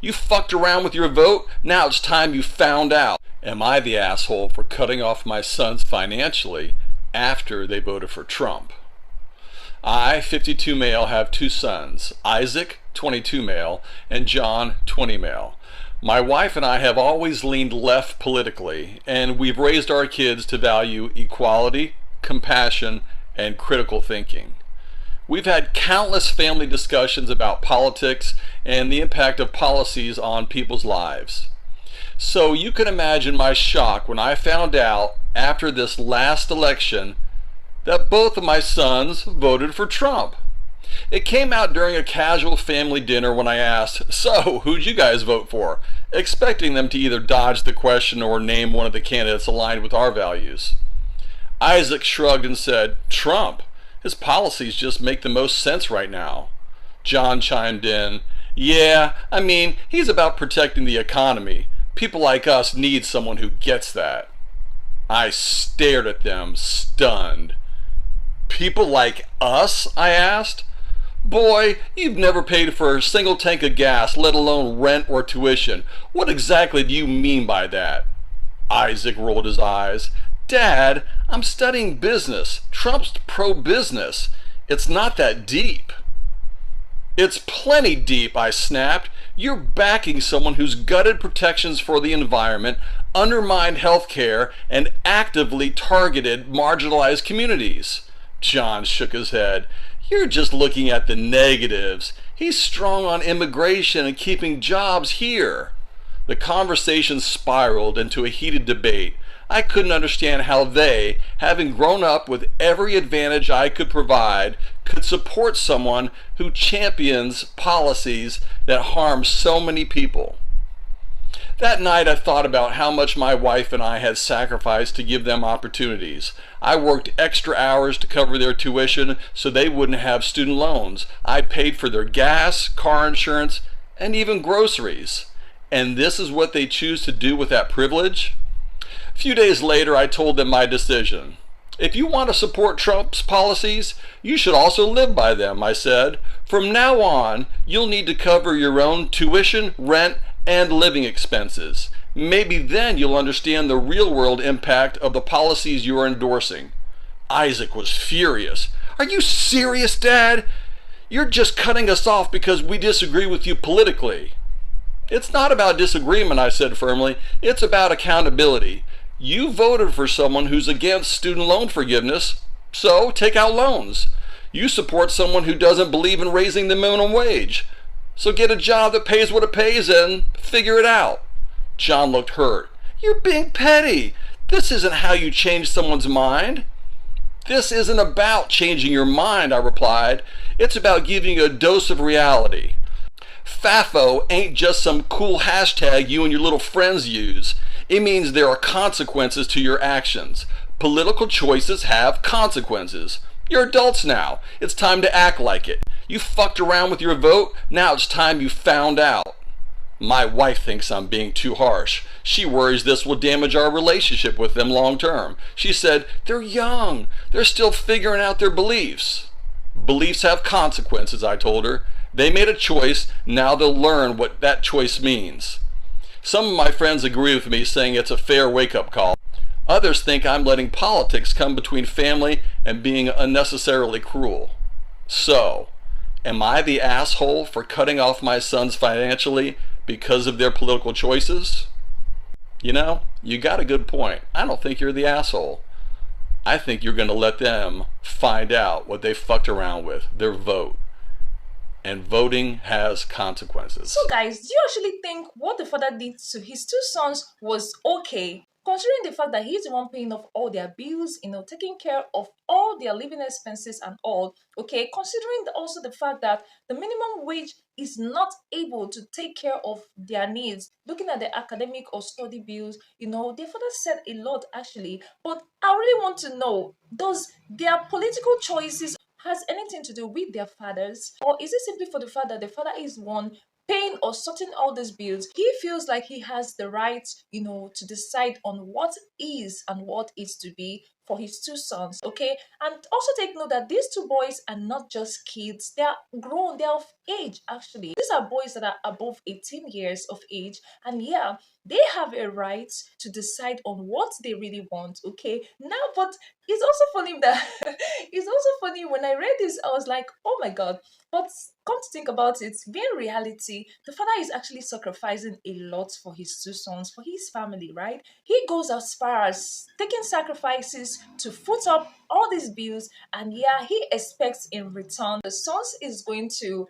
You fucked around with your vote, now it's time you found out. Am I the asshole for cutting off my sons financially after they voted for Trump? I, 52 male, have two sons, Isaac, 22 male, and John, 20 male. My wife and I have always leaned left politically, and we've raised our kids to value equality, compassion, and critical thinking. We've had countless family discussions about politics and the impact of policies on people's lives. So you can imagine my shock when I found out after this last election that both of my sons voted for Trump. It came out during a casual family dinner when I asked, "So, who'd you guys vote for?" expecting them to either dodge the question or name one of the candidates aligned with our values. Isaac shrugged and said, "Trump. His policies just make the most sense right now." John chimed in, "Yeah, I mean, he's about protecting the economy. People like us need someone who gets that." I stared at them, stunned. "People like us?" I asked. "Boy, you've never paid for a single tank of gas, let alone rent or tuition. What exactly do you mean by that?" Isaac rolled his eyes. "Dad, I'm studying business. Trump's pro-business. It's not that deep." "It's plenty deep," I snapped. "You're backing someone who's gutted protections for the environment, undermined health care, and actively targeted marginalized communities." John shook his head. "You're just looking at the negatives. He's strong on immigration and keeping jobs here." The conversation spiraled into a heated debate. I couldn't understand how they, having grown up with every advantage I could provide, could support someone who champions policies that harm so many people. That night I thought about how much my wife and I had sacrificed to give them opportunities. I worked extra hours to cover their tuition so they wouldn't have student loans. I paid for their gas, car insurance, and even groceries. And this is what they choose to do with that privilege? A few days later, I told them my decision. "If you want to support Trump's policies, you should also live by them," I said. "From now on, you'll need to cover your own tuition, rent, and living expenses. Maybe then you'll understand the real-world impact of the policies you are endorsing." Isaac was furious. "Are you serious, Dad? You're just cutting us off because we disagree with you politically." "It's not about disagreement," I said firmly. "It's about accountability. You voted for someone who's against student loan forgiveness, so take out loans. You support someone who doesn't believe in raising the minimum wage, so get a job that pays what it pays and figure it out." John looked hurt. "You're being petty. This isn't how you change someone's mind." "This isn't about changing your mind," I replied. "It's about giving you a dose of reality. FAFO ain't just some cool hashtag you and your little friends use. It means there are consequences to your actions. Political choices have consequences. You're adults now. It's time to act like it. You fucked around with your vote, now it's time you found out." My wife thinks I'm being too harsh. She worries this will damage our relationship with them long term. She said, "They're young. They're still figuring out their beliefs." "Beliefs have consequences," I told her. "They made a choice, now they'll learn what that choice means." Some of my friends agree with me, saying it's a fair wake-up call. Others think I'm letting politics come between family and being unnecessarily cruel. So, am I the asshole for cutting off my sons financially because of their political choices? You know, you got a good point. I don't think you're the asshole. I think you're going to let them find out what they fucked around with, their vote. And voting has consequences. So, guys, do you actually think what the father did to his two sons was okay? Considering the fact that he's the one paying off all their bills, taking care of all their living expenses and all, okay? Considering also the fact that the minimum wage is not able to take care of their needs, looking at the academic or study bills, their father said a lot actually. But I really want to know, does their political choices has anything to do with their fathers, or is it simply for the fact that the father is one paying or sorting all these bills? He feels like he has the right, to decide on what is and what is to be for his two sons, okay? And also take note that these two boys are not just kids, they are grown, they are of age actually. These are boys that are above 18 years of age, and yeah, they have a right to decide on what they really want, okay? Now, but it's also funny that it's also funny when I read this, I was like, oh my god. But come to think about it, being reality, the father is actually sacrificing a lot for his two sons, for his family, right? He goes as far as taking sacrifices to foot up all these bills, and yeah, he expects in return the sons is going to,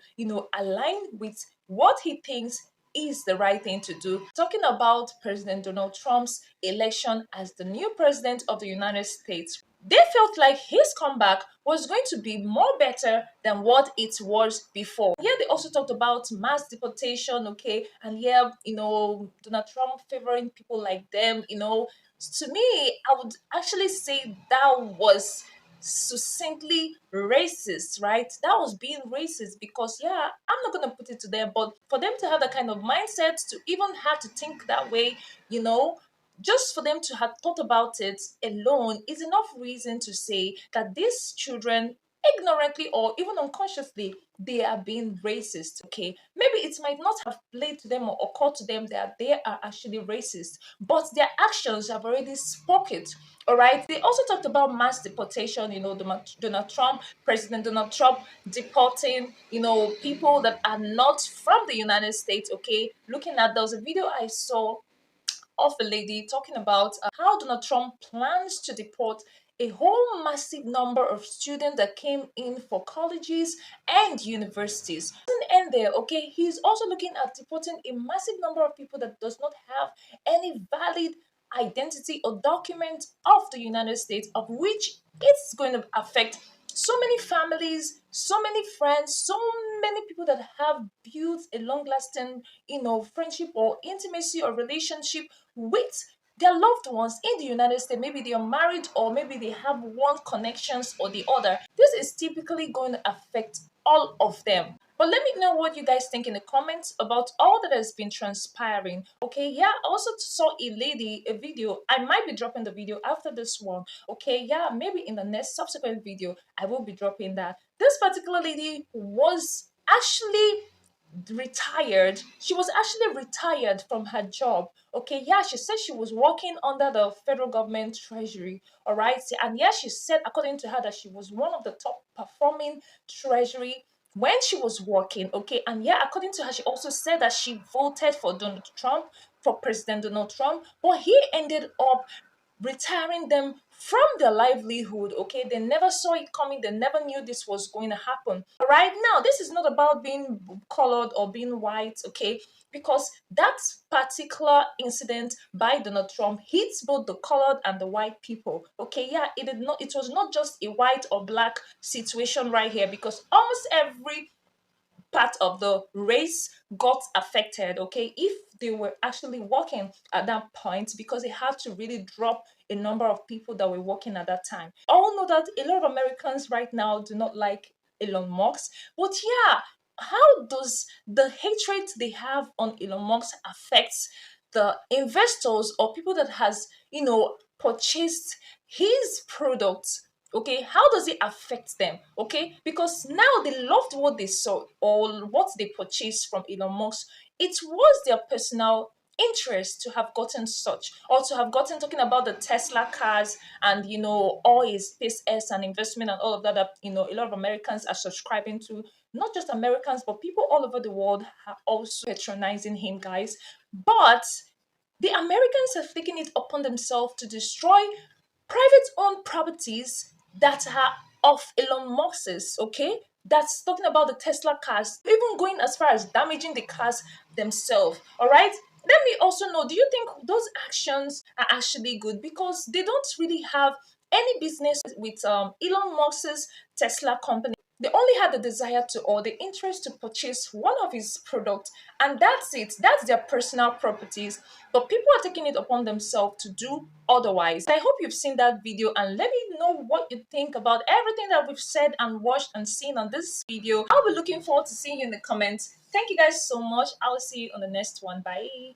align with what he thinks is the right thing to do. Talking about President Donald Trump's election as the new president of the United States, they felt like his comeback was going to be more better than what it was before. Yeah, they also talked about mass deportation, okay, and yeah, Donald Trump favoring people like them, to me, I would actually say that was succinctly racist, right? That was being racist because, yeah, I'm not going to put it to them, but for them to have that kind of mindset, to even have to think that way, you know, just for them to have thought about it alone is enough reason to say that these children, ignorantly or even unconsciously, they are being racist, okay? Maybe it might not have played to them or occurred to them that they are actually racist, but their actions have already spoke it. All right. They also talked about mass deportation, Donald Trump, President Donald Trump deporting, people that are not from the United States. Okay. Looking at, there was a video I saw of a lady talking about how Donald Trump plans to deport a whole massive number of students that came in for colleges and universities. It doesn't end there, okay? He's also looking at deporting a massive number of people that does not have any valid identity or document of the United States, of which it's going to affect so many families, so many friends, so many people that have built a long-lasting, friendship or intimacy or relationship with their loved ones in the United States. Maybe they are married or maybe they have one connections or the other. This is typically going to affect all of them. But let me know what you guys think in the comments about all that has been transpiring. Okay, yeah, I also saw a video. I might be dropping the video after this one. Okay, yeah, maybe in the next subsequent video, I will be dropping that. This particular lady was actually retired. She was actually retired from her job. Okay, yeah, she said she was working under the federal government treasury. All right, and yeah, she said, according to her, that she was one of the top performing treasury when she was working. Okay, and yeah, according to her, she also said that she voted for Donald Trump, for President Donald Trump, but he ended up retiring them from their livelihood. Okay, they never saw it coming, they never knew this was going to happen. Right now, this is not about being colored or being white, okay, because that particular incident by Donald Trump hits both the colored and the white people. Okay, yeah, it was not just a white or black situation right here, because almost every part of the race got affected, okay, if they were actually working at that point, because they had to really drop a number of people that were working at that time. All know that a lot of Americans right now do not like Elon Musk, but yeah, how does the hatred they have on Elon Musk affects the investors or people that has purchased his products? Okay, how does it affect them? Okay, because now they loved what they saw or what they purchased from Elon Musk. It was their personal interest to have gotten such, or to have gotten, talking about the Tesla cars and all his SpaceX and investment and all of that, a lot of Americans are subscribing to. Not just Americans, but people all over the world are also patronizing him, guys. But the Americans have taken it upon themselves to destroy private owned properties that are of Elon Musk's, okay? That's talking about the Tesla cars, even going as far as damaging the cars themselves, all right? Let me also know, do you think those actions are actually good? Because they don't really have any business with Elon Musk's Tesla company. They only had the desire to, or the interest to purchase one of his products, and that's it. That's their personal properties. But people are taking it upon themselves to do otherwise. I hope you've seen that video, and let me know what you think about everything that we've said and watched and seen on this video. I'll be looking forward to seeing you in the comments. Thank you guys so much. I will see you on the next one. Bye.